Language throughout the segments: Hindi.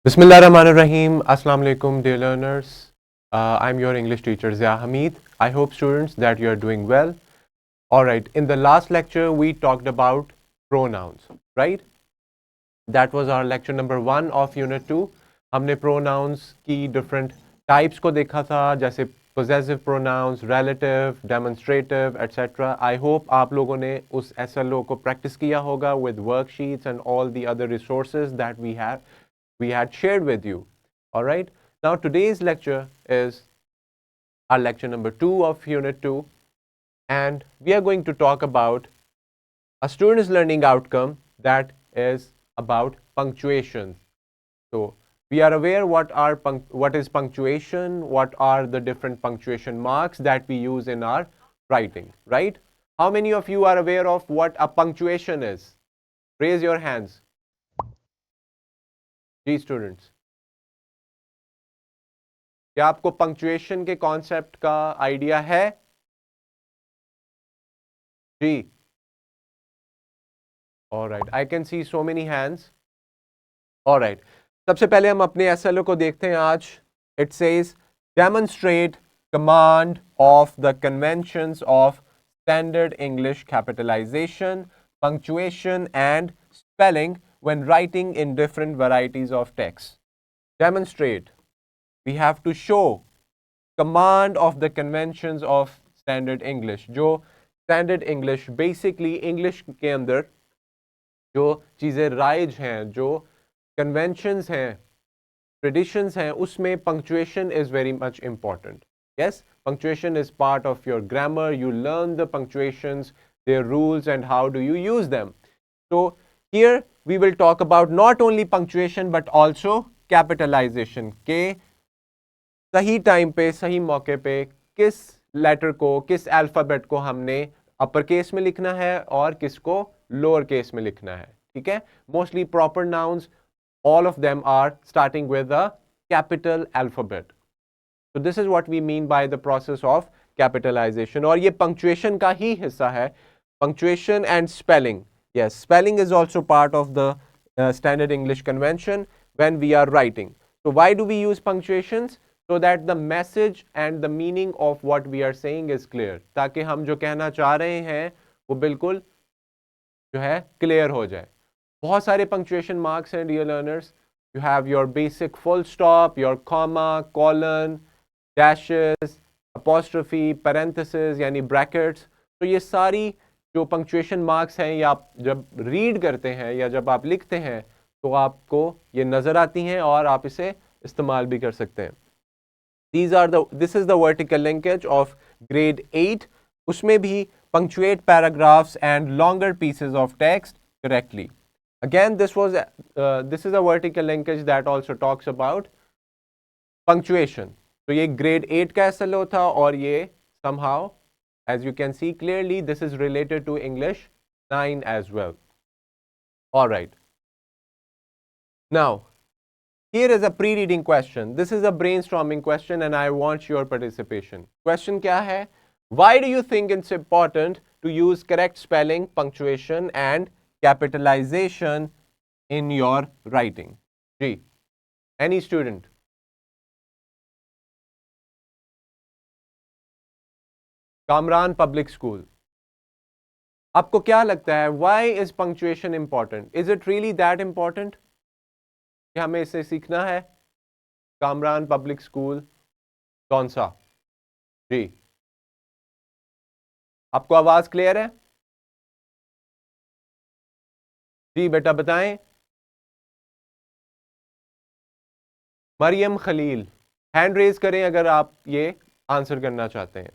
Bismillahirrahmanirrahim. Assalamu alaikum, dear learners. I'm your English teacher Zia Hamid. I hope students that you are doing well. All right. In the last lecture, we talked about pronouns, right? That was our lecture number 1 of Unit 2. हमने pronouns की different types को देखा था, जैसे possessive pronouns, relative, demonstrative, etc. I hope आप लोगों ने उस SLO को practice किया होगा with worksheets and all the other resources that we had shared with you. All right. Now today's lecture is our lecture number 2 of Unit 2, and we are going to talk about a student's learning outcome that is about punctuation. So we are aware what is punctuation, what are the different punctuation marks that we use in our writing, right? How many of you are aware of what a punctuation is? Raise your hands. These students. क्या आपको पंक्चुएशन के कॉन्सेप्ट का आइडिया है? जी. Alright, I can see so many hands. Alright, सबसे पहले हम अपने एसएलओ को देखते हैं आज. It says demonstrate command of the conventions of standard English capitalization, punctuation and spelling when writing in different varieties of text. Demonstrate. We have to show command of the conventions of standard English. जो standard English basically English के अंदर जो चीज़ें राइज हैं, जो conventions हैं, traditions हैं, उसमें punctuation is very much important. Yes, punctuation is part of your grammar. You learn the punctuations, their rules, and how do you use them. So here we will talk about not only punctuation but also capitalization. के सही टाइम पे, सही मौके पे किस लेटर को, किस अल्फ़ाबेट को हमने अपर केस में लिखना है और किसको लोअर केस में लिखना है. ठीक है. Mostly proper nouns, all of them are starting with a capital alphabet. So this is what we mean by the process of capitalization. और ये punctuation का ही हिस्सा है. Punctuation and spelling. Yes, spelling is also part of the standard English convention when we are writing. So why do we use punctuations? So that the message and the meaning of what we are saying is clear. ताकि हम जो कहना चाह रहे हैं वो बिल्कुल जो है क्लियर हो जाए. बहुत सारे punctuation marks हैं dear learners. You have your basic full stop, your comma, colon, dashes, apostrophe, parenthesis यानी brackets. तो ये सारी जो punctuation marks हैं, या आप जब read करते हैं या जब आप लिखते हैं तो आपको ये नज़र आती हैं और आप इसे इस्तेमाल भी कर सकते हैं. This is the vertical linkage of grade 8. उसमें भी punctuate paragraphs and longer pieces of text correctly. Again, this is a vertical linkage that also talks about punctuation. तो ये grade 8 का SLO था और ये somehow, as you can see clearly, this is related to English 9 as well. All right. Now, here is a pre-reading question. This is a brainstorming question and I want your participation. Question क्या है? Why do you think it's important to use correct spelling, punctuation and capitalization in your writing? G. Any student? Kamran Public School. आपको क्या लगता है? Why is punctuation important? Is it really that important? कि हमें इसे सीखना है? कामरान पब्लिक स्कूल कौन सा? जी. आपको आवाज क्लियर है? जी बेटा बताएं. मरियम खलील, हैंड रेज करें अगर आप ये आंसर करना चाहते हैं.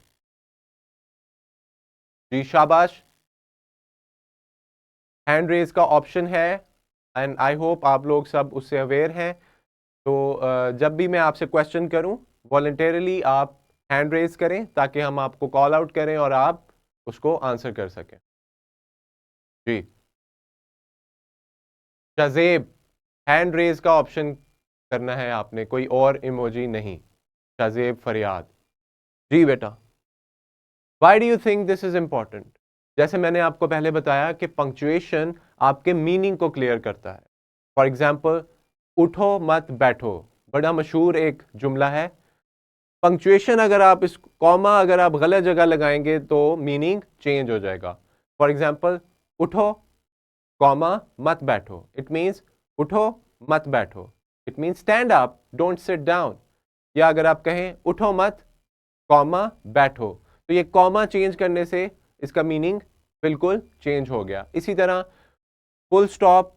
जी शाबाश. हैंड रेज का ऑप्शन है एंड आई होप आप लोग सब उससे अवेयर हैं. तो जब भी मैं आपसे क्वेश्चन करूं, वॉलंटरली आप हैंड रेज करें ताकि हम आपको कॉल आउट करें और आप उसको आंसर कर सकें. जी. शाजेब, हैंड रेज का ऑप्शन करना है आपने, कोई और इमोजी नहीं. शाजेब फरियाद. जी बेटा. Why do you think this is important? जैसे मैंने आपको पहले बताया कि पंक्चुएशन आपके मीनिंग को क्लियर करता है. फॉर एग्जाम्पल, उठो मत बैठो, बड़ा मशहूर एक जुमला है। पंक्चुएशन अगर आप इस कॉमा अगर आप गलत जगह लगाएंगे तो मीनिंग चेंज हो जाएगा। फॉर एग्जाम्पल, उठो कॉमा मत बैठो, इट मीन्स उठो मत बैठो, it means stand up don't sit down. या अगर आप कहें उठो मत कॉमा बैठो, तो ये कॉमा चेंज करने से इसका मीनिंग बिल्कुल चेंज हो गया। इसी तरह फुल स्टॉप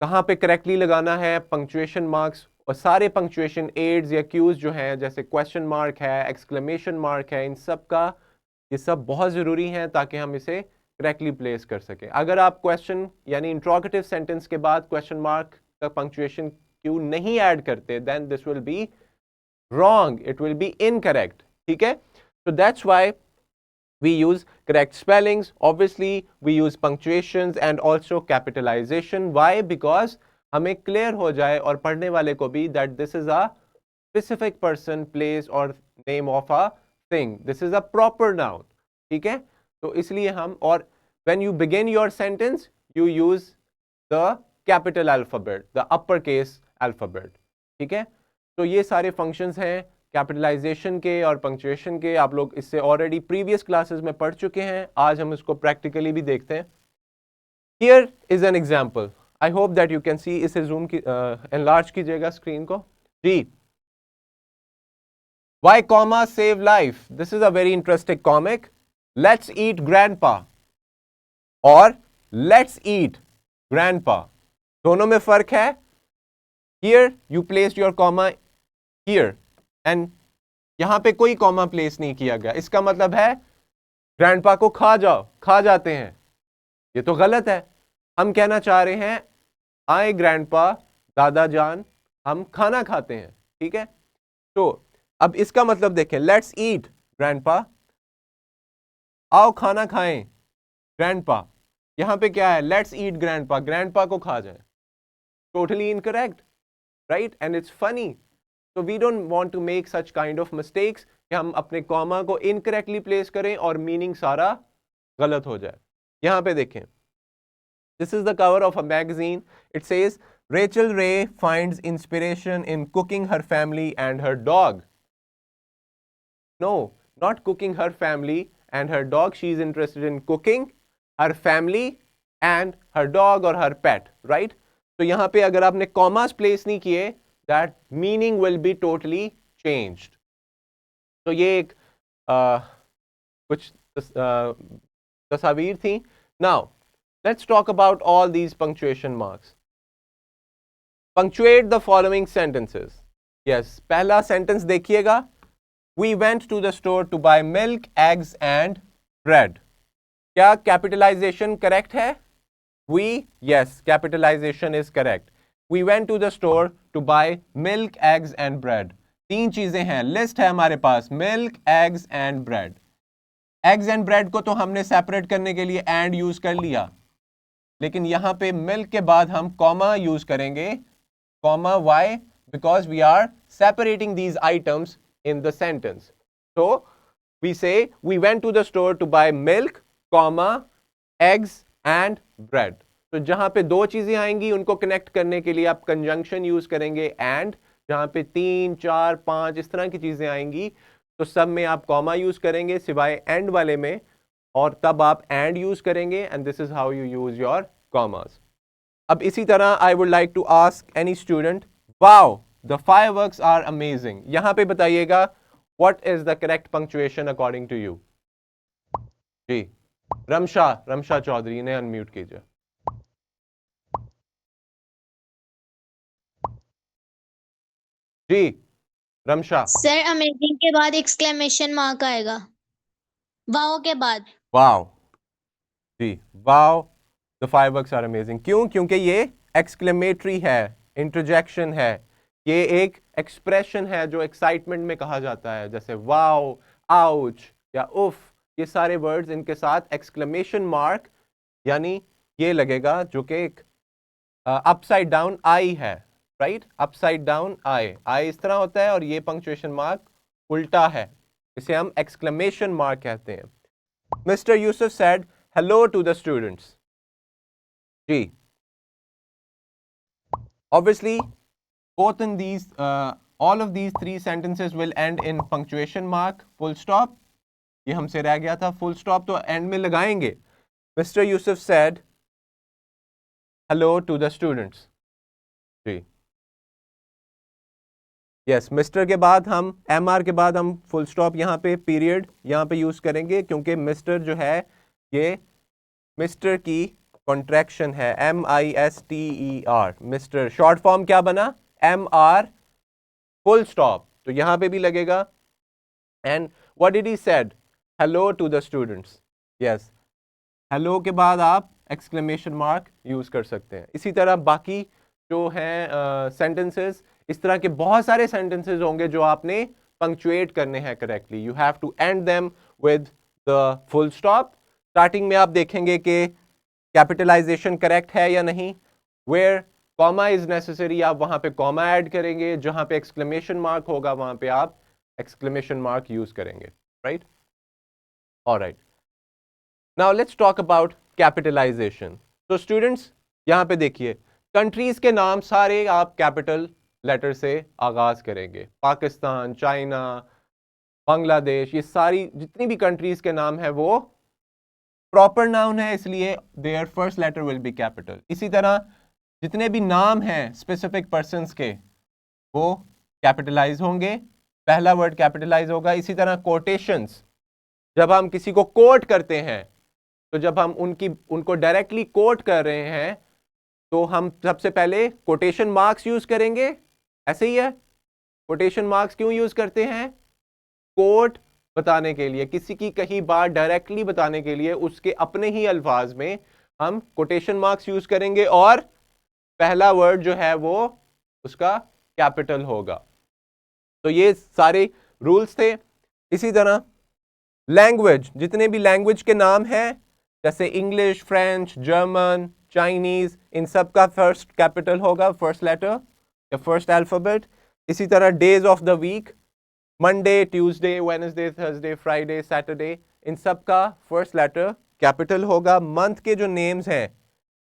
कहाँ पे करेक्टली लगाना है, पंक्चुएशन मार्क्स और सारे पंक्चुएशन एड्स या क्यूज जो हैं, जैसे क्वेश्चन मार्क है, एक्सक्लेमेशन मार्क है, इन सब का ये सब बहुत ज़रूरी हैं ताकि हम इसे करेक्टली प्लेस कर सकें। अगर आप क्वेश्चन यानी इंट्रोगेटिव सेंटेंस के बाद क्वेश्चन मार्क का पंक्चुएशन क्यू नहीं ऐड करते, then this will be wrong, it will be incorrect. ठीक है, so that's why we use correct spellings, obviously we use punctuations and also capitalization. Why? Because हमें clear हो जाए और पढ़ने वाले को भी that this is a specific person, place or name of a thing, this is a proper noun. ठीक है, तो इसलिए हम, और when you begin your sentence you use the capital alphabet, the uppercase alphabet. ठीक है, तो ये सारे functions हैं कैपिटलाइजेशन के और पंक्चुएशन के, आप लोग इससे ऑलरेडी प्रीवियस क्लासेस में पढ़ चुके हैं। आज हम इसको प्रैक्टिकली भी देखते हैं। Here is an example, I hope that you can see. इसे जूम की एनलार्ज कीजिएगा स्क्रीन को जी। Why comma save life, this is a very interesting comic. Let's eat grandpa और लेट्स ईट ग्रैंडपा, दोनों में फर्क है। Here you place your comma here and यहां पे कोई कॉमा प्लेस नहीं किया गया, इसका मतलब है ग्रैंडपा को खा जाओ, खा जाते हैं, ये तो गलत है। हम कहना चाह रहे हैं आए ग्रैंडपा, दादा जान, हम खाना खाते हैं। ठीक है, तो अब इसका मतलब देखें, लेट्स ईट ग्रैंडपा, आओ खाना खाएं ग्रैंडपा। यहां पे क्या है, लेट्स ईट ग्रैंडपा, ग्रैंडपा को खा जाए, totally incorrect, right? And it's funny, so we don't want to make such kind of mistakes कि हम अपने कॉमा को इनकरेक्टली प्लेस करें और मीनिंग सारा गलत हो जाए। यहां पे देखें, this is the cover of a magazine. It says Rachel Ray finds inspiration in cooking her family and her dog. No, not cooking her family and her dog. She is interested in cooking her family and her dog or her pet, right? तो यहां पे अगर आपने कॉमास प्लेस नहीं किए, that meaning will be totally changed. तो ये एक कुछ तस्वीर थी। Now let's talk about all these punctuation marks. Punctuate the following sentences. Yes, पहला sentence देखिएगा, we went to the store to buy milk, eggs and bread. क्या capitalization correct है? We, yes, capitalization is correct. We went to the store to buy milk, eggs and bread. तीन चीजें हैं, लिस्ट है हमारे पास, milk, eggs and bread. Eggs and bread को तो हमने सेपरेट करने के लिए and यूज कर लिया, लेकिन यहां पे milk के बाद हम कॉमा यूज करेंगे, comma why? Because we are separating these items in the sentence. So we say we went to the store to buy milk, comma, eggs and bread. तो जहां पे दो चीजें आएंगी उनको कनेक्ट करने के लिए आप कंजंक्शन यूज करेंगे एंड, जहां पे 3, 4, 5 इस तरह की चीजें आएंगी तो सब में आप कॉमा यूज करेंगे सिवाय एंड वाले में, और तब आप एंड यूज करेंगे and this is how you use your commas. अब इसी तरह I would like to ask any student, wow the fireworks are amazing, यहां पे बताइएगा what is the correct punctuation according to you. जी, रमशा चौधरी, इन्हें अनम्यूट कीजिए। जी रमशा। सर अमेजिंग के बाद एक्सक्लेमेशन मार्क आएगा, वाओ के बाद। वाओ, जी wow the fireworks are amazing, क्यों? क्योंकि ये एक्सक्लेमेटरी है, इंटरजेक्शन है, ये एक एक्सप्रेशन है जो एक्साइटमेंट में कहा जाता है, जैसे वाओ, आउच या उफ, ये सारे वर्ड्स इनके साथ एक्सक्लेमेशन मार्क यानी ये लगेगा, जो कि एक अपसाइड डाउन आई है, राइट? अपसाइड डाउन आई इस तरह होता है और ये पंक्चुएशन मार्क उल्टा है, इसे हम एक्सक्लेमेशन मार्क कहते हैं। Mister Yusuf said hello to the students. जी, obviously both in these all of these three sentences will end in punctuation mark, full stop. ये हमसे रह गया था, full stop तो end में लगाएंगे. Mr. Yusuf said hello to the students. जी यस मिस्टर के बाद हम MR के बाद हम फुल स्टॉप यहाँ पे पीरियड यहाँ पे यूज करेंगे, क्योंकि मिस्टर जो है ये मिस्टर की कॉन्ट्रैक्शन है, MISTER. मिस्टर शॉर्ट फॉर्म क्या बना, MR फुल स्टॉप, तो यहाँ पे भी लगेगा. And what did he said, hello to the students. Yes hello के बाद आप एक्सक्लेमेशन मार्क यूज कर सकते हैं. इसी तरह बाकी जो हैं सेंटेंसेस, इस तरह के बहुत सारे सेंटेंसेस होंगे जो आपने पंक्चुएट करने हैं correctly. You have to end them with the full stop. Starting में आप देखेंगे कि कैपिटलाइजेशन करेक्ट है या नहीं. वेयर कॉमा इज नेसेसरी आप वहां पे कॉमा ऐड करेंगे, जहां पे एक्सक्लेमेशन मार्क होगा वहां पे आप एक्सक्लेमेशन मार्क यूज करेंगे. Right, alright. Now let's talk about capitalization. तो स्टूडेंट्स यहां पे देखिए, कंट्रीज के नाम सारे आप कैपिटल लेटर से आगाज करेंगे. पाकिस्तान, चाइना, बांग्लादेश, ये सारी जितनी भी कंट्रीज के नाम है वो प्रॉपर नाउन है, इसलिए their first letter will be capital. इसी तरह जितने भी नाम हैं स्पेसिफिक पर्सन्स के वो कैपिटलाइज होंगे, पहला वर्ड कैपिटलाइज होगा. इसी तरह कोटेशंस, जब हम किसी को कोट करते हैं, तो जब हम उनको डायरेक्टली कोट कर रहे हैं तो हम सबसे पहले कोटेशन मार्क्स यूज करेंगे. ऐसे ही है, कोटेशन मार्क्स क्यों यूज करते हैं, कोट बताने के लिए, किसी की कही बात डायरेक्टली बताने के लिए उसके अपने ही अल्फाज में हम कोटेशन मार्क्स यूज करेंगे और पहला वर्ड जो है वो उसका कैपिटल होगा. तो ये सारे रूल्स थे. इसी तरह लैंग्वेज, जितने भी लैंग्वेज के नाम हैं जैसे इंग्लिश, फ्रेंच, जर्मन, चाइनीज, इन सब का फर्स्ट कैपिटल होगा, फर्स्ट लेटर या फर्स्ट अल्फाबेट. इसी तरह days of the week, Monday, Tuesday, Wednesday, Thursday, Friday, Saturday, इन सब का फर्स्ट लेटर कैपिटल होगा. मंथ के जो नेम्स हैं,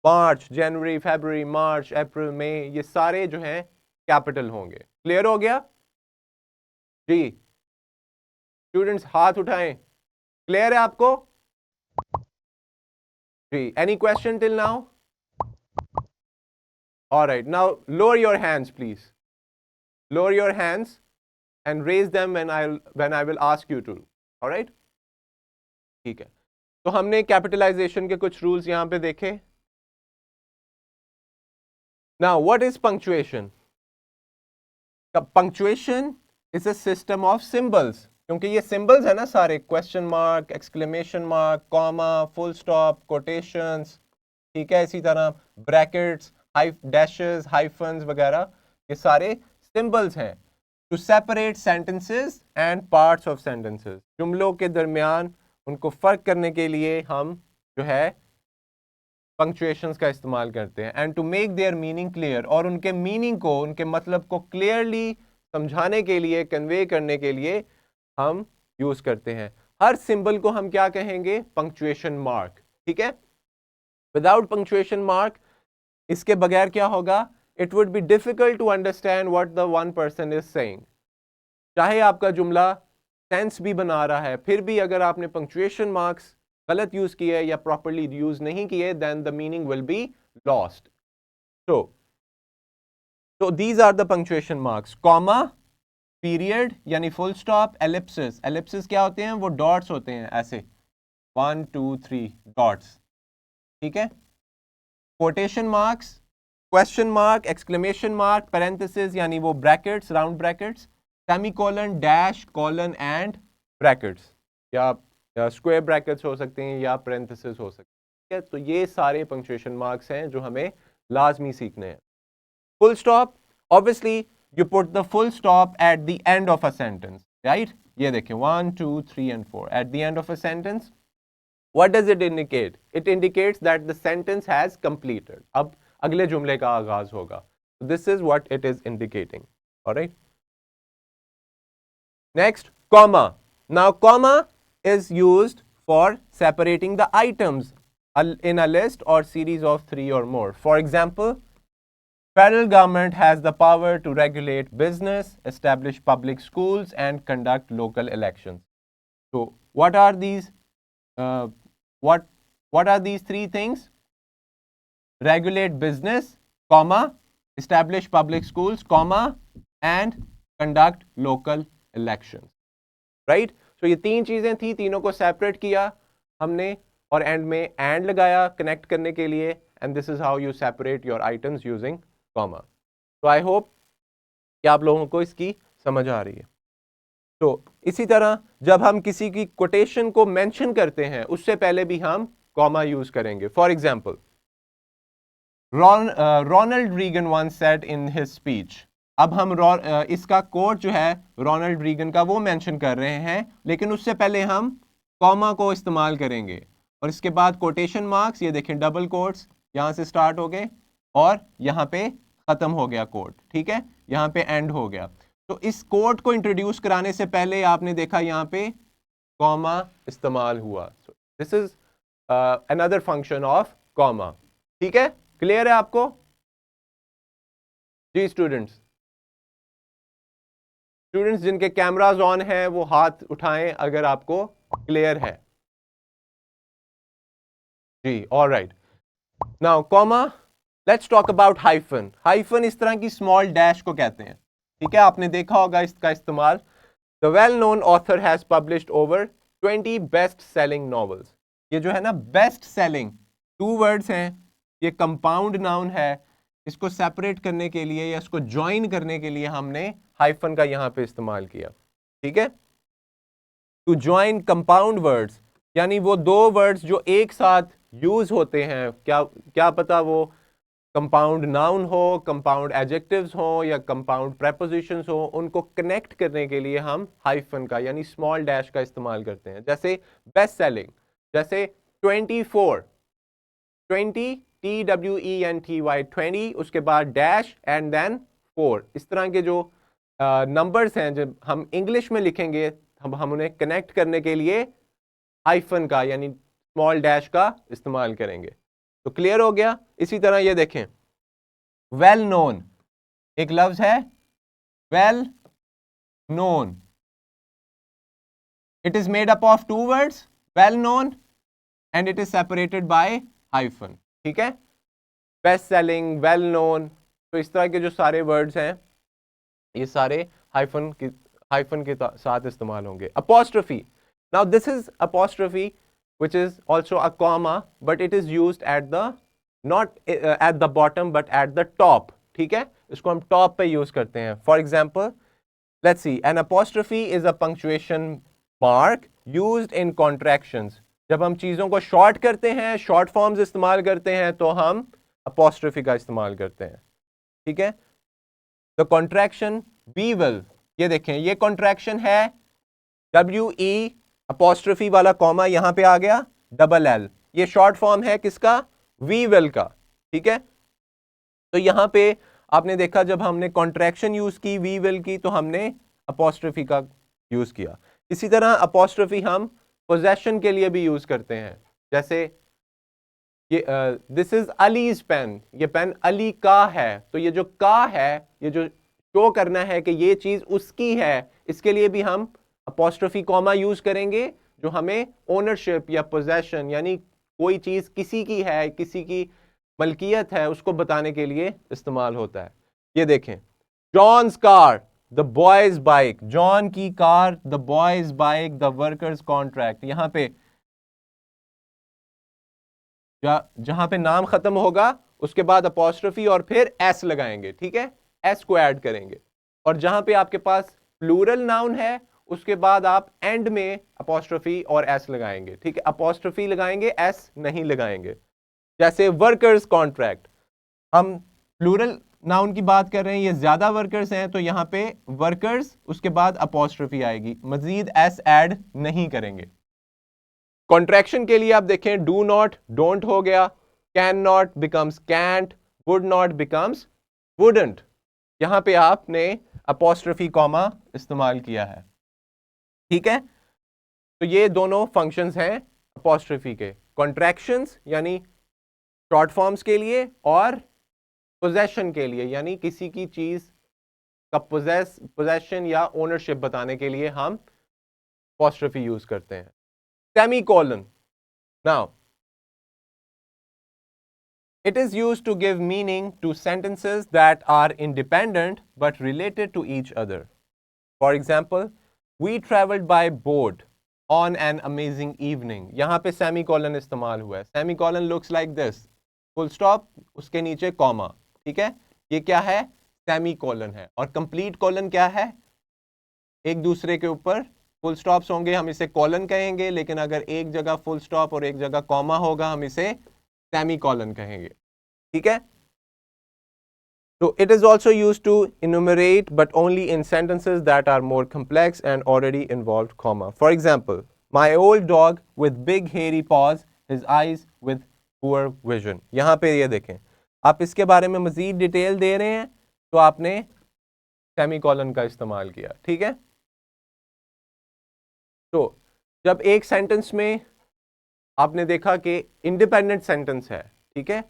मार्च, जनवरी, फरवरी, मार्च, अप्रैल, मई, ये सारे जो हैं कैपिटल होंगे. क्लियर हो गया जी? स्टूडेंट्स हाथ उठाएं. क्लियर है आपको जी? Any question till now? Alright, now lower your hands please. Lower your hands and raise them when I will ask you to. All right? ठीक है. तो हमने कैपिटलाइजेशन के कुछ रूल्स यहां पे देखे. Now what is punctuation? Punctuation is a system of symbols. क्योंकि ये symbols है ना सारे, question mark, exclamation mark, comma, full stop, quotations, ठीक है, इसी तरह brackets, dashes, hyphens वगैरह, ये सारे symbols हैं to separate sentences and parts of sentences. जुमलों के दरमियान उनको फ़र्क करने के लिए हम जो है punctuations का इस्तेमाल करते हैं. and to make their meaning clear, और उनके meaning को, उनके मतलब को clearly समझाने के लिए, convey करने के लिए हम यूज़ करते हैं. हर symbol को हम क्या कहेंगे, punctuation mark. ठीक है? Without punctuation mark, इसके बगैर क्या होगा, it would be difficult to understand what the one person is saying. चाहे आपका जुमला सेंस भी बना रहा है, फिर भी अगर आपने punctuation marks गलत यूज किए या प्रॉपरली यूज नहीं किए, then the meaning will be lost. So these are the punctuation marks. Comma, period यानी full stop, ellipsis. Ellipsis क्या होते हैं, वो dots होते हैं ऐसे, 1 2 3 dots. ठीक है? Quotation marks, question mark, exclamation mark, parenthesis यानी वो brackets, round brackets, semicolon, dash, colon and brackets, या स्क्वायर ब्रैकेट्स हो सकते हैं या parenthesis हो सकते हैं. तो ये सारे पंक्चुएशन मार्क्स हैं जो हमें लाजमी सीखने हैं. Full stop, obviously you put the full stop at the end of a sentence, right? ये देखें 1 2 3 and 4 at the end of a sentence. What does it indicate? It indicates that the sentence has completed. अब अगले जुमले का आगाज होगा. This is what it is indicating. Alright, next comma. Now comma is used for separating the items in a list or series of 3 or more. For example, Federal government has the power to regulate business, establish public schools, and conduct local elections. So, what are these? What are these three things? Regulate business, comma, establish public schools, comma, and conduct local elections. Right? So ये तीन चीजें थी, तीनों को सेपरेट किया हमने और एंड में एंड लगाया कनेक्ट करने के लिए, and this is how you separate your items using comma. तो आई होप कि आप लोगों को इसकी समझ आ रही है. तो इसी तरह जब हम किसी की कोटेशन को मेंशन करते हैं उससे पहले भी हम कॉमा यूज करेंगे. For example, Ronald Reagan once said in his speech. अब हम इसका कोट जो है रोनाल्ड रीगन का वो मेंशन कर रहे हैं, लेकिन उससे पहले हम कॉमा को इस्तेमाल करेंगे और इसके बाद कोटेशन मार्क्स, ये देखें डबल कोट्स यहाँ से स्टार्ट हो गए और यहाँ पे ख़त्म हो गया कोट. ठीक है, यहाँ पे एंड हो गया. तो इस कोट को इंट्रोड्यूस कराने से पहले आपने देखा यहाँ पे कॉमा इस्तेमाल हुआ. This is another function of comma. ठीक है, क्लियर है आपको? जी स्टूडेंट्स जिनके कैमराज ऑन है वो हाथ उठाएं अगर आपको क्लियर है. जी, all right. Now comma, let's talk about hyphen. Hyphen इस तरह की स्मॉल डैश को कहते हैं. ठीक है, आपने देखा होगा इसका इस्तेमाल. The well known author has published over 20 best selling novels. ये जो है ना बेस्ट सेलिंग, 2 वर्ड्स हैं, ये कंपाउंड नाउन है. इसको सेपरेट करने के लिए या इसको ज्वाइन करने के लिए हमने हाइफन का यहां पे इस्तेमाल किया. ठीक है, टू ज्वाइन कंपाउंड वर्ड्स, यानी वो 2 वर्ड्स जो एक साथ यूज होते हैं, क्या पता वो कंपाउंड नाउन हो, कंपाउंड एडजेक्टिव्स हो या कंपाउंड प्रेपोजिशंस हो, उनको कनेक्ट करने के लिए हम हाइफन का यानी स्मॉल डैश का इस्तेमाल करते हैं. जैसे बेस्ट सेलिंग, जैसे 24, 20 TWENTY 20, उसके बाद डैश एंड देन 4. इस तरह के जो नंबर्स हैं जब हम इंग्लिश में लिखेंगे हम उन्हें कनेक्ट करने के लिए हाइफन का यानी स्मॉल डैश का इस्तेमाल करेंगे. तो क्लियर हो गया. इसी तरह ये देखें, वेल नोन, एक लफ्ज है well known. It is made up of 2 words, well known and it is separated by hyphen. ठीक है, बेस्ट सेलिंग, वेल नोन, तो इस तरह के जो सारे वर्ड्स हैं ये सारे हाइफन के साथ इस्तेमाल होंगे. Apostrophe, now this is apostrophe which is also a comma but it is used at the not at the bottom but at the top. ठीक है, इसको हम top पे use करते हैं. For example, let's see, an apostrophe is a punctuation mark used in contractions. जब हम चीज़ों को short करते हैं, short forms इस्तेमाल करते हैं तो हम apostrophe का इस्तेमाल करते हैं. ठीक है, the contraction we will, ये देखें ये contraction है WE अपॉस्ट्रोफी वाला कॉमा यहां पे आ गया, डबल एल, ये शॉर्ट फॉर्म है किसका? वी विल का. ठीक है, तो यहां पे आपने देखा जब हमने कॉन्ट्रैक्शन यूज की वी विल की तो हमने अपॉस्ट्रोफी का यूज किया. इसी तरह अपॉस्ट्रोफी हम पोजेशन के लिए भी यूज करते हैं. जैसे ये दिस इज अलीज पेन, ये पेन अली का है, तो ये जो का है ये जो शो करना है कि ये चीज उसकी है, इसके लिए भी हम अपॉस्ट्रोफी कॉमा यूज करेंगे जो हमें ओनरशिप या पोजेशन यानी कोई चीज किसी की है, किसी की मलकियत है, उसको बताने के लिए इस्तेमाल होता है. ये देखें, John's car, the boys bike, John की कार, the boys bike, the workers contract. यहां पे जहां पे नाम खत्म होगा उसके बाद अपॉस्ट्रोफी और फिर एस लगाएंगे. ठीक है, एस को ऐड करेंगे. और जहां पे आपके पास प्लूरल नाउन है उसके बाद आप एंड में अपॉस्ट्रोफी और एस लगाएंगे. ठीक है, अपॉस्ट्रोफी लगाएंगे, एस नहीं लगाएंगे. जैसे वर्कर्स कॉन्ट्रैक्ट, हम प्लूरल नाउन की बात कर रहे हैं, ये ज्यादा वर्कर्स हैं तो यहां पे वर्कर्स उसके बाद अपॉस्ट्रोफी आएगी, मजीद एस ऐड नहीं करेंगे. कॉन्ट्रैक्शन के लिए आप देखें, डू नॉट डोंट हो गया, can not becomes can't, would not becomes wouldn't. यहां पे आपने अपॉस्ट्रोफी कॉमा इस्तेमाल किया है. ठीक है, तो ये दोनों फंक्शंस हैं अपॉस्ट्रोफी के, कॉन्ट्रैक्शंस यानी शॉर्ट फॉर्म्स के लिए और पोजेशन के लिए, यानी किसी की चीज का पोजेशन या ओनरशिप बताने के लिए हम अपॉस्ट्रोफी यूज करते हैं। Semicolon, now it is used to give meaning to sentences that are independent but related to each other. For example, we traveled by boat on an amazing evening. यहाँ पे semicolon इस्तेमाल हुआ है। Semicolon looks like this, full stop, उसके नीचे comma, ठीक है? ये क्या है? Semicolon है। और complete colon क्या है? एक दूसरे के ऊपर full stops होंगे, हम इसे colon कहेंगे, लेकिन अगर एक जगह full stop और एक जगह comma होगा, हम इसे semicolon कहेंगे, ठीक है? So it is also used to enumerate, but only in sentences that are more complex and already involved comma. For example, my old dog with big hairy paws, his eyes with poor vision. यहाँ पे ये देखें, आप इसके बारे में मजीद डिटेल दे रहे हैं तो आपने सेमीकोलन का इस्तेमाल किया, ठीक है? तो जब एक सेंटेंस में आपने देखा कि इंडिपेंडेंट सेंटेंस है, ठीक है,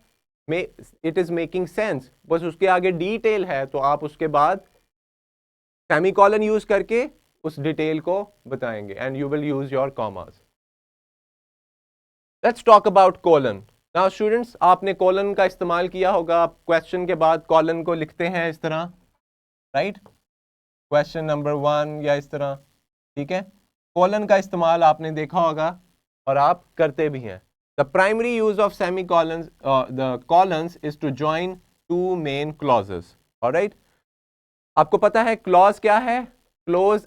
इट इज मेकिंग सेंस, बस उसके आगे डिटेल है, तो आप उसके बाद सेमीकोलन यूज करके उस डिटेल को बताएंगे and you will use your commas. Let's talk about colon. Now students, आपने कोलन का इस्तेमाल किया होगा, आप क्वेश्चन के बाद कॉलन को लिखते हैं इस तरह, राइट? क्वेश्चन नंबर 1 या इस तरह, ठीक है? कोलन का इस्तेमाल आपने देखा होगा और आप करते भी हैं। The primary use of semicolons, the colons, is to join two main clauses. All right? आपको पता है clause क्या है? Clause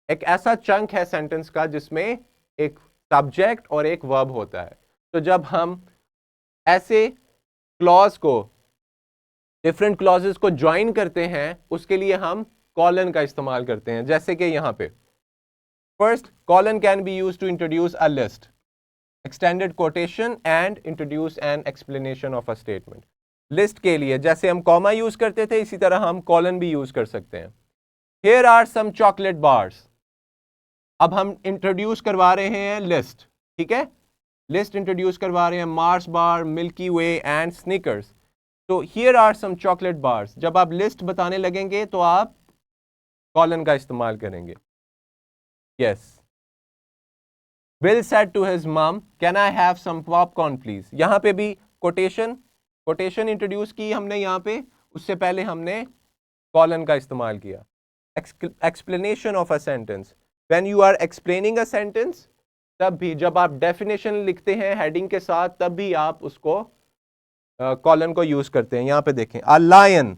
एक ऐसा चंक है सेंटेंस का जिसमें एक सब्जेक्ट और एक वर्ब होता है। तो जब हम ऐसे clause को, डिफरेंट clauses को ज्वाइन करते हैं, उसके लिए हम colon का इस्तेमाल करते हैं। जैसे कि यहाँ पे first, colon can be used to introduce a list, extended quotation and introduce an explanation of a statement. List के लिए जैसे हम कॉमा यूज करते थे, इसी तरह हम कॉलन भी यूज कर सकते हैं। Here are some chocolate bars. अब हम इंट्रोड्यूस करवा रहे हैं लिस्ट, ठीक है? लिस्ट इंट्रोड्यूस करवा रहे हैं, Mars bar, Milky Way and Snickers. तो here are some chocolate bars. जब आप लिस्ट बताने लगेंगे तो आप कॉलन का इस्तेमाल करेंगे। Yes. Bill said to his mom, "Can I have some popcorn, please?" यहाँ पे भी कोटेशन इंट्रोड्यूस की हमने यहाँ पे, उससे पहले हमने कॉलन का इस्तेमाल किया। Explanation of a sentence. When you are explaining a sentence, तब भी जब आप डेफिनेशन लिखते हैं हेडिंग के साथ, तब भी आप उसको कॉलन को यूज करते हैं। यहाँ पे देखें, a lion,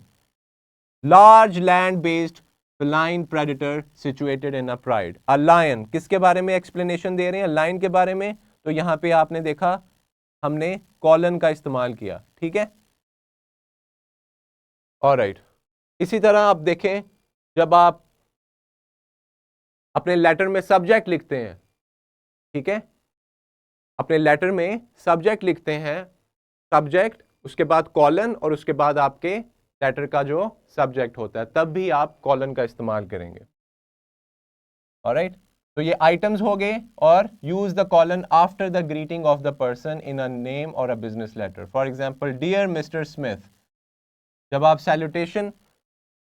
large land-based feline predator situated in a pride. A lion, किसके बारे में एक्सप्लेनेशन दे रहे हैं? लाइन के बारे में। तो यहाँ पे आपने देखा हमने कॉलन का इस्तेमाल किया, ठीक है? ऑलराइट, इसी तरह आप देखें, जब आप अपने लेटर में सब्जेक्ट लिखते हैं, ठीक है, अपने लेटर में सब्जेक्ट लिखते हैं, सब्जेक्ट, उसके बाद कॉलन और उसके बाद आपके लेटर का जो सब्जेक्ट होता है, तब भी आप कॉलन का इस्तेमाल करेंगे। ऑलराइट, तो ये आइटम्स हो गए। और use the colon after the greeting of the person in a name और a business letter. For example, dear mister Smith, जब आप सैल्यूटेशन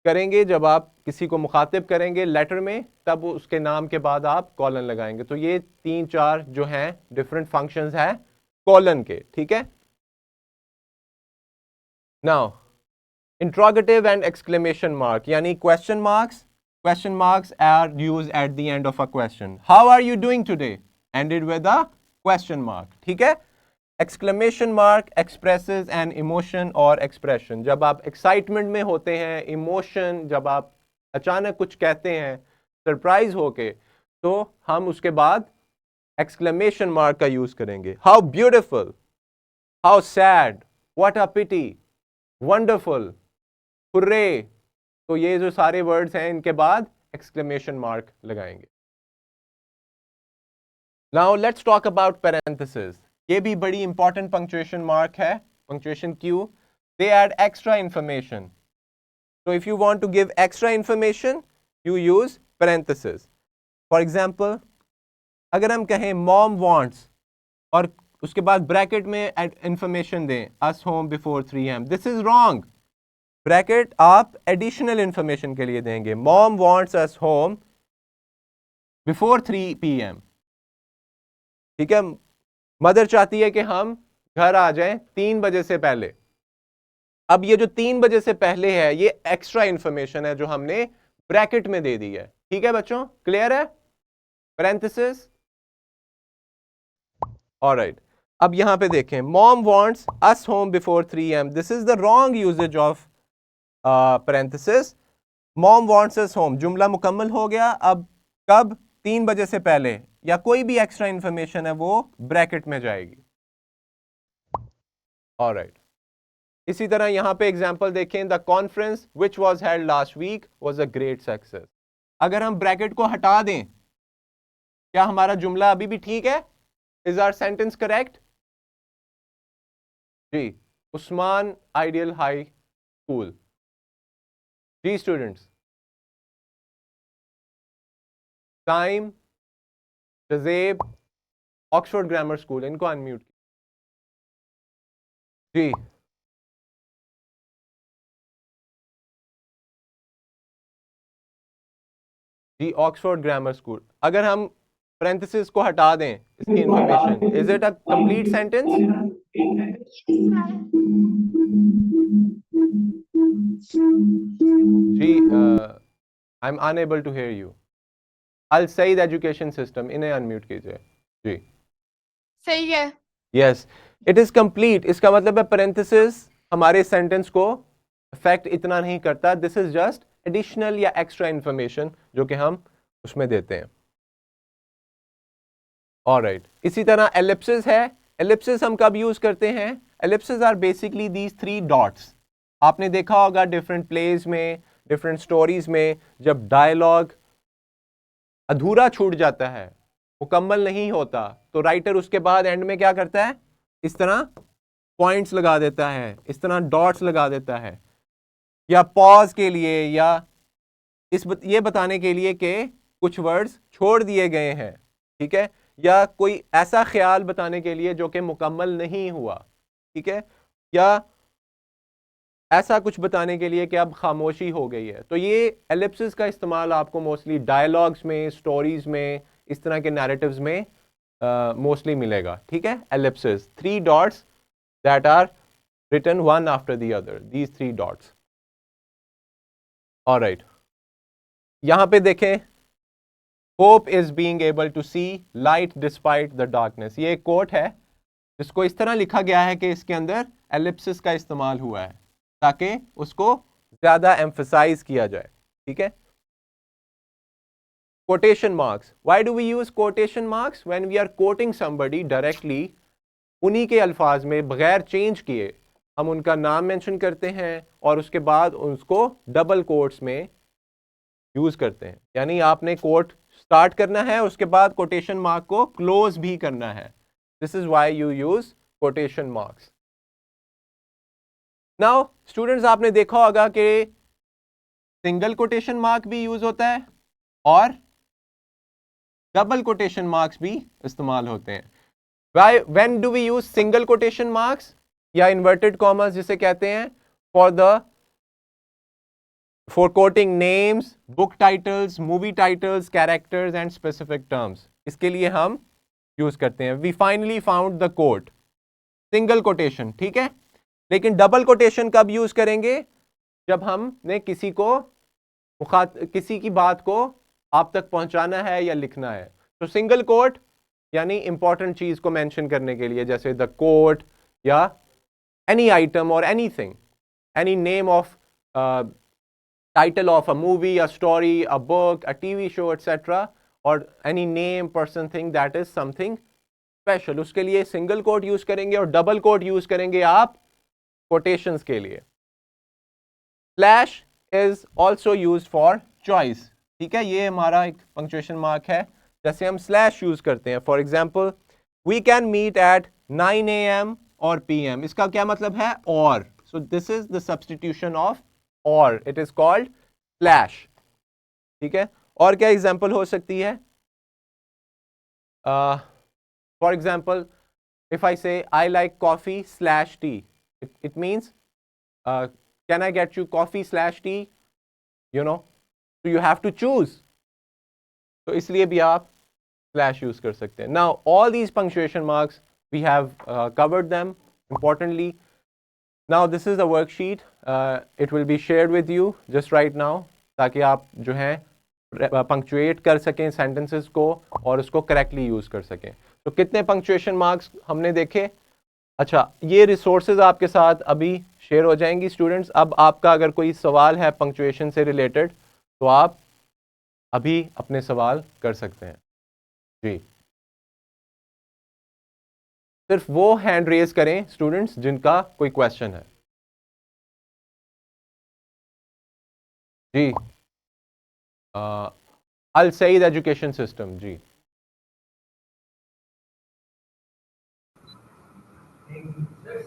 करेंगे, जब आप किसी को मुखातिब करेंगे लेटर में, तब उसके नाम के बाद आप कॉलन लगाएंगे। तो ये 3-4 जो हैं डिफरेंट फंक्शंस हैं कॉलन के, ठीक है? Now interrogative and exclamation mark, यानी question marks are used at the end of a question. How are you doing today? Ended with a question mark, ठीक है? Exclamation mark expresses an emotion or expression. जब आप excitement में होते हैं, emotion, जब आप अचानक कुछ कहते हैं सरप्राइज होके, तो हम उसके बाद exclamation mark का यूज करेंगे। How beautiful, how sad, what a pity, wonderful, hurray. तो ये जो सारे वर्ड्स हैं, इनके बाद एक्सक्लेमेशन मार्क लगाएंगे। Now let's talk about parenthesis. ये भी बड़ी इंपॉर्टेंट पंक्चुएशन मार्क है, punctuation Q. They add extra information. So if you want to give extra information, you use parenthesis. For example, अगर हम कहें mom wants और उसके बाद ब्रैकेट में information दें us home before 3 am, this is wrong. Bracket आप एडिशनल इंफॉर्मेशन के लिए देंगे। Mom wants us home before 3 PM। ठीक है, मदर चाहती है कि हम घर आ जाएं 3 बजे से पहले। अब ये जो 3 बजे से पहले है ये एक्स्ट्रा इंफॉर्मेशन है जो हमने ब्रैकेट में दे दी है। ठीक है बच्चों, क्लियर है? Parenthesis, alright. अब यहां पे देखें, mom wants us home before 3 AM, this is the wrong usage of parenthesis. Mom wants us home जुमला मुकम्मल हो गया। अब कब? 3 बजे से पहले, या कोई भी एक्स्ट्रा इंफॉर्मेशन है वो ब्रैकेट में जाएगी। ऑलराइट, इसी तरह यहां पे एग्जांपल देखें, the conference which was held last week was a great success. अगर हम ब्रैकेट को हटा दें, क्या हमारा जुमला अभी भी ठीक है? Is our sentence correct? जी, उस्मान आइडियल हाई स्कूल। जी स्टूडेंट्स, टाइम, तजेब, ऑक्सफोर्ड ग्रामर स्कूल, इनको अनम्यूट। जी, जी ऑक्सफोर्ड ग्रामर स्कूल। अगर हम पैरेंथेसिस को हटा दें इसकी information, is it a complete sentence? जी, I am unable to hear you. Al Saeed education system, इन्हें अनम्यूट कीजिए। जी, सही है। Yes, it is complete. इसका मतलब है पैरेंथेसिस हमारे सेंटेंस को इफेक्ट इतना नहीं करता। दिस इज जस्ट एडिशनल या एक्स्ट्रा इंफॉर्मेशन जो कि हम उसमें देते हैं। ऑलराइट, इसी तरह एलिप्सिस है। एलिप्सिस हम कब यूज करते हैं? Ellipsis are basically these 3 dots. आपने देखा होगा डिफरेंट प्लेज में, डिफरेंट स्टोरीज में, जब डायलॉग अधूरा छूट जाता है, मुकम्मल नहीं होता, तो राइटर उसके बाद एंड में क्या करता है? इस तरह पॉइंट्स लगा देता है, इस तरह डॉट्स लगा देता है, या पॉज के लिए, या ये बताने के लिए कि कुछ वर्ड्स छोड़ दिए गए हैं। ठीक है, या कोई ऐसा ख्याल बताने के लिए जो कि मुकम्मल नहीं हुआ। ठीक है, या ऐसा कुछ बताने के लिए कि अब खामोशी हो गई है। तो ये एलिप्सिस का इस्तेमाल आपको मोस्टली डायलॉग्स में, स्टोरीज में, इस तरह के नैरेटिव्स में मोस्टली मिलेगा। ठीक है, ellipsis 3 dots that are written one after the other, these 3 dots. Alright, यहां पे देखें, hope is being able to see light despite the darkness. ये एक कोट है जिसको इस तरह लिखा गया है कि इसके अंदर एलिप्सिस का इस्तेमाल हुआ है ताकि उसको ज्यादा एम्फसाइज किया जाए। ठीक है, quotation marks, why do we use quotation marks? When we are quoting somebody directly, उन्हीं के अल्फाज में बगैर चेंज किए हम उनका नाम मेंशन करते हैं और उसके बाद उसको डबल कोट्स में यूज करते हैं। यानी आपने कोट स्टार्ट करना है, उसके बाद कोटेशन मार्क को क्लोज भी करना है। This is why you use quotation marks. Now students, आपने देखा होगा कि सिंगल कोटेशन मार्क भी यूज होता है और डबल कोटेशन मार्क्स भी इस्तेमाल होते हैं। When do we use single quotation marks या इन्वर्टेड कॉमर्स जिसे कहते हैं? For quoting names, book titles, movie titles, characters and specific terms, इसके लिए हम यूज करते हैं। We finally found the quote, single quotation. ठीक है, लेकिन डबल कोटेशन कब यूज करेंगे? जब हमने किसी की बात को आप तक पहुंचाना है या लिखना है। तो सिंगल कोट यानी इंपॉर्टेंट चीज को मेंशन करने के लिए, जैसे द कोट या एनी आइटम और anything, any name of title of a movie, a story, a book, a TV show, etc. or any name, person, thing that is something special, उसके लिए सिंगल कोट यूज करेंगे और डबल कोट यूज करेंगे आप कोटेशंस के लिए। Slash is also use for choice. ठीक है, ये हमारा एक पंक्चुएशन मार्क है, जैसे हम स्लैश यूज करते हैं। For example, we can meet at 9 AM और PM, इसका क्या मतलब है? और। So this is the substitution of और, इट इज कॉल्ड स्लैश। ठीक है, और क्या एग्जाम्पल हो सकती है? फॉर एग्जाम्पल, इफ आई से I like coffee slash T, it means can I get you coffee / tea, you know, so you have to choose. तो इसलिए भी आप slash use कर सकते हैं. Now all these punctuation marks we have covered them importantly. Now this is the worksheet. It will be shared with you just right now ताकि आप जो है punctuate कर सकें sentences को और उसको correctly use कर सकें. तो कितने punctuation marks हमने देखे? अच्छा, ये resources आपके साथ अभी शेयर हो जाएंगी स्टूडेंट्स. अब आपका अगर कोई सवाल है punctuation से related तो आप अभी अपने सवाल कर सकते हैं. जी, सिर्फ वो हैंड रेज करें स्टूडेंट्स जिनका कोई क्वेश्चन है. जी, अल सईद एजुकेशन सिस्टम. जी,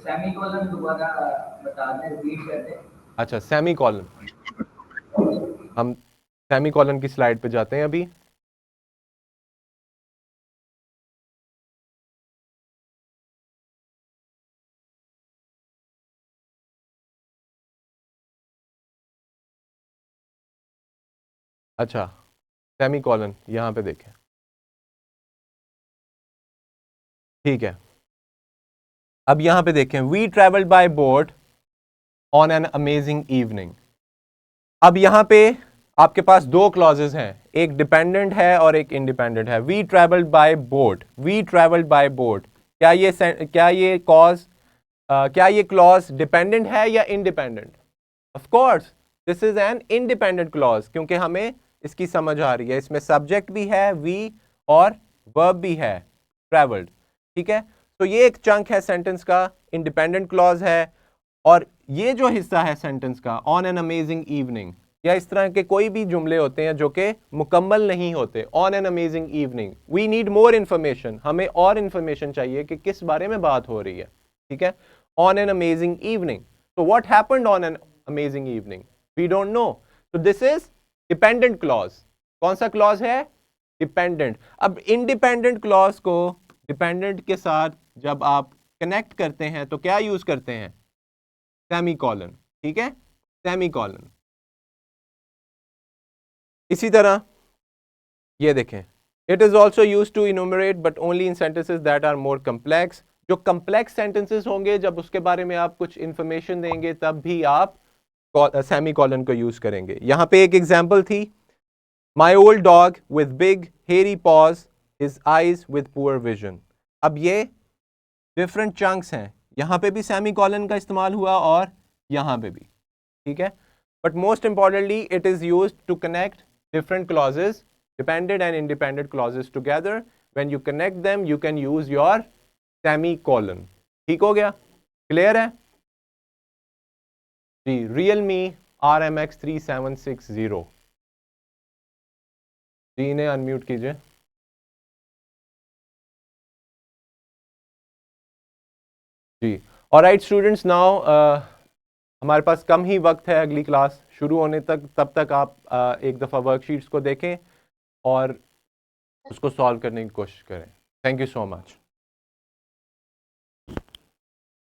सेमीकोलन दोबारा बता दें, रिपीट कर दें. अच्छा, सेमी कॉलन. हम सेमी कॉलन की स्लाइड पे जाते हैं अभी. अच्छा, सेमी कॉलन यहाँ पे देखें. ठीक है, अब यहाँ पे देखें. We travelled by boat on an amazing evening. अब यहाँ पे आपके पास दो क्लॉजेज हैं, एक डिपेंडेंट है और एक इंडिपेंडेंट है. We travelled by boat, we travelled by boat. क्या ये क्लॉज डिपेंडेंट है या independent? Of course this is an independent clause, क्योंकि हमें इसकी समझ आ रही है. इसमें सब्जेक्ट भी है वी और वर्ब भी है, ट्रेवल्ड. ठीक है, तो ये एक चंक है सेंटेंस का, इंडिपेंडेंट क्लॉज है. और ये जो हिस्सा है सेंटेंस का, ऑन एन अमेजिंग इवनिंग, या इस तरह के कोई भी जुमले होते हैं जो कि मुकम्मल नहीं होते. On an amazing evening, we need more information, हमें और इन्फॉर्मेशन चाहिए कि किस बारे में बात हो रही है. ठीक है, ऑन एन अमेजिंग इवनिंग. तो what happened on an amazing evening? We don't know. तो दिस इज डिपेंडेंट क्लॉज. कौन सा क्लॉज है? डिपेंडेंट. अब इंडिपेंडेंट क्लॉज को डिपेंडेंट के साथ जब आप कनेक्ट करते हैं तो क्या यूज करते हैं? Semicolon. ठीक है, सेमी कॉलन. इसी तरह ये देखें, it is also use to enumerate but only in sentences that are more complex. जो कम्प्लेक्स सेंटेंसेस होंगे, जब उसके बारे में आप कुछ इंफॉर्मेशन देंगे तब भी आप सेमी कॉलन को यूज करेंगे. यहां पे एक एग्जांपल थी, my old dog with big hairy paws, his eyes with poor vision. अब ये डिफरेंट चंक्स हैं, यहां पे भी सेमी कॉलन का इस्तेमाल हुआ और यहां पे भी. ठीक है, but most importantly it is used to connect different clauses, dependent and independent clauses together. When you connect them, you can use your semicolon. ठीक हो गया? क्लियर है जी? Realme RMX 3760 जी, इन्हें अनम्यूट कीजिए. जी, ऑलराइट स्टूडेंट्स, नाउ हमारे पास कम ही वक्त है अगली क्लास शुरू होने तक. तब तक आप एक दफ़ा वर्कशीट्स को देखें और उसको सॉल्व करने की कोशिश करें. Thank you so much.